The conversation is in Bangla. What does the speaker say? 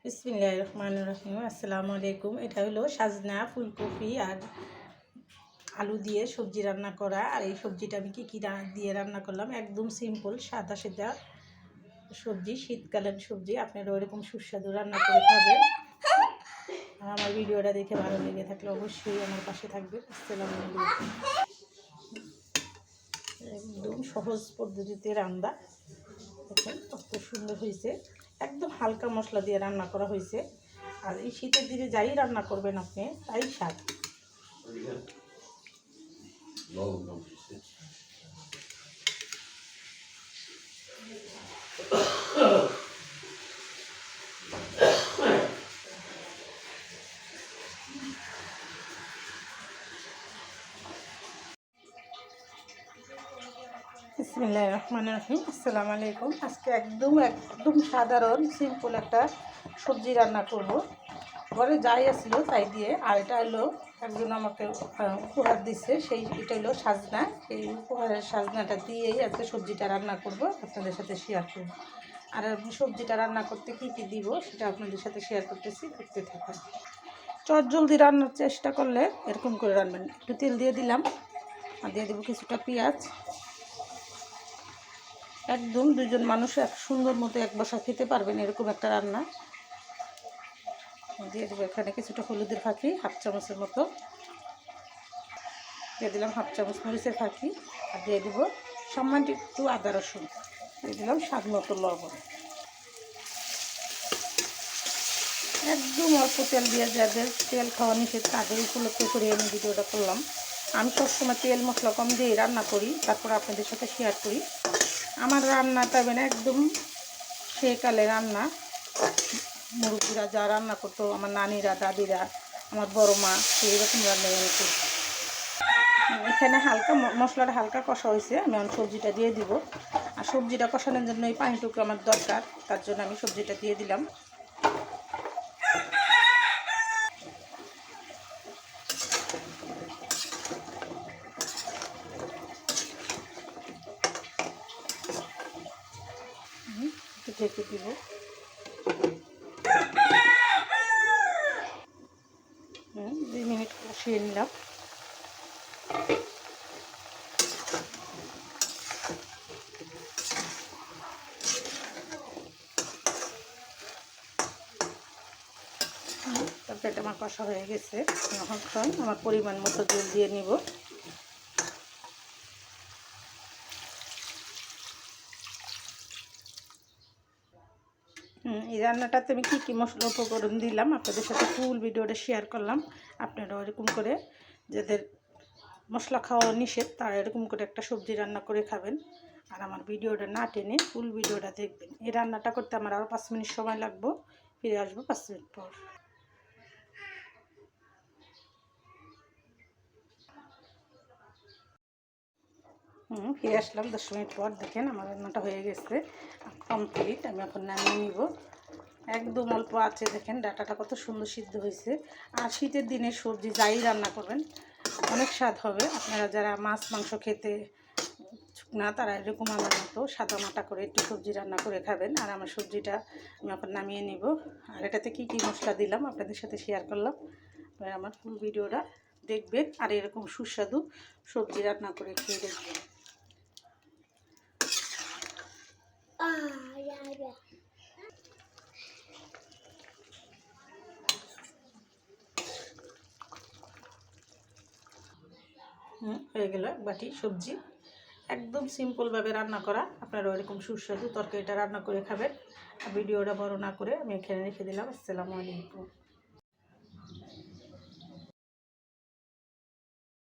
বিসমিল্লাহির রহমানির রহিম। আসসালামু আলাইকুম। এটা হলো সাজনা ফুলকপি আর আলু দিয়ে সবজি রান্না করা। আর এই সবজিটা আমি কী দিয়ে রান্না করলাম, একদম সিম্পল সাদা সিধা সবজি, শীতকালীন সবজি। আপনারা ওইরকম সুস্বাদু রান্না করে খাবেন। আর আমার ভিডিওটা দেখে ভালো লেগে থাকলে অবশ্যই আমার পাশে থাকবেন। আসসালামু আলাইকুম। একদম সহজ পদ্ধতিতে রান্না, দেখেন কত সুন্দর হয়েছে। একদম হালকা মশলা দিয়ে রান্না করা হয়েছে। আর এই শীতের দিনে যাই রান্না করবেন আপনি তাই স্বাদ। বিসমিল্লাহির রহমানির রহিম। আসসালামু আলাইকুম। আজকে একদম সাধারণ সিম্পল একটা সবজি রান্না করব। ঘরে যাই আসলো তাই দিয়ে। আর এটা হলো একজন আমাকে উপহার দিচ্ছে, এটা হলো সাজনা। এই উপহারের সাজনাটা দিয়েই আজকে সবজিটা রান্না করব, আপনাদের সাথে শেয়ার করব। আর সবজিটা রান্না করতে কী কী দিব সেটা আপনাদের সাথে শেয়ার করতেছি, দেখতে থাকুন। চটজলদি রান্নার চেষ্টা করলে এরকম করে রান্নাবেন। একটু তেল দিয়ে দিলাম, আর দিয়ে দেবো কিছুটা পেঁয়াজ। একদম দুজন মানুষ এক সুন্দর মতো এক বসা খেতে পারবেন এরকম একটা রান্না। দিয়ে দেবো এখানে কিছুটা হলুদের ফাঁকি, হাফ চামচের মতো দিয়ে দিলাম, হাফ চামচ মরিচের ফাঁকি। আর দিয়ে দেবো সামান্য একটু আদা রসুন, দিয়ে দিলাম স্বাদ মতো লবণ। একদম অল্প তেল দিয়ে, যাদের তেল খাওয়া নিষেধ তাদের উপলক্ষ করে আমি ভিডিওটা করলাম। আমি সবসময় তেল মশলা কম দিয়ে রান্না করি, তারপর আপনাদের সাথে শেয়ার করি। আমার রান্নাটা মানে একদম সেকালে রান্না, মুরব্বীরা যা রান্না করতো, আমার নানিরা, দাদিরা, আমার বড় মা, এইরকম রান্না আমি করি। এখানে হালকা মশলাটা হালকা কষা হয়েছে, আমি এখন সবজিটা দিয়ে দিব। আর সবজিটা কষানোর জন্য এই পানিটুকু আমার দরকার, তার জন্য আমি সবজিটা দিয়ে দিলাম। ঢেকে দিব। 2 মিনিট কষিয়ে নিলাম। তরকারিটা আমার কষা হয়ে গেছে। এখন আমার পরিমাণ মতো জল দিয়ে নিব। এই রান্নাটাতে আমি কী কী মশলা উপকরণ দিলাম আপনাদের সাথে ফুল ভিডিওটা শেয়ার করলাম। আপনারা এরকম করে, যাদের মশলা খাওয়া নিষেধ, তারা এরকম করে একটা সবজি রান্না করে খাবেন। আর আমার ভিডিওটা না টেনে ফুল ভিডিওটা দেখবেন। এই রান্নাটা করতে আমার আরও 5 মিনিট সময় লাগবে। ফিরে আসবো 5 মিনিট পর। ফিরে আসলাম 10 মিনিট পর। দেখেন আমার রান্নাটা হয়ে গেছে কমপ্লিট। আমি এখন নামিয়ে নিব। একদম অল্প আছে, দেখেন ডাটাটা কত সুন্দর সিদ্ধ হয়েছে। আর শীতের দিনে সবজি যাই রান্না করবেন অনেক স্বাদ হবে। আপনারা যারা মাছ মাংস খেতে না, তারা এরকম আমার মতো সাদা মাটা করে একটু সবজি রান্না করে খাবেন। আর আমার সবজিটা আমি এখন নামিয়ে নিব। আর এটাতে কী কী মশলা দিলাম আপনাদের সাথে শেয়ার করলাম। আপনারা আমার ফুল ভিডিওটা দেখবেন আর এরকম সুস্বাদু সবজি রান্না করে খেয়ে দেখবেন। হয়ে গেল বাটি সবজি, একদম সিম্পলভাবে রান্না করা। আপনারা ওইরকম সুস্বাদু তরকারিটা রান্না করে খাবেন। ভিডিওটা বড় না করে আমি এখানে রেখে দিলাম। আসসালামু আলাইকুম।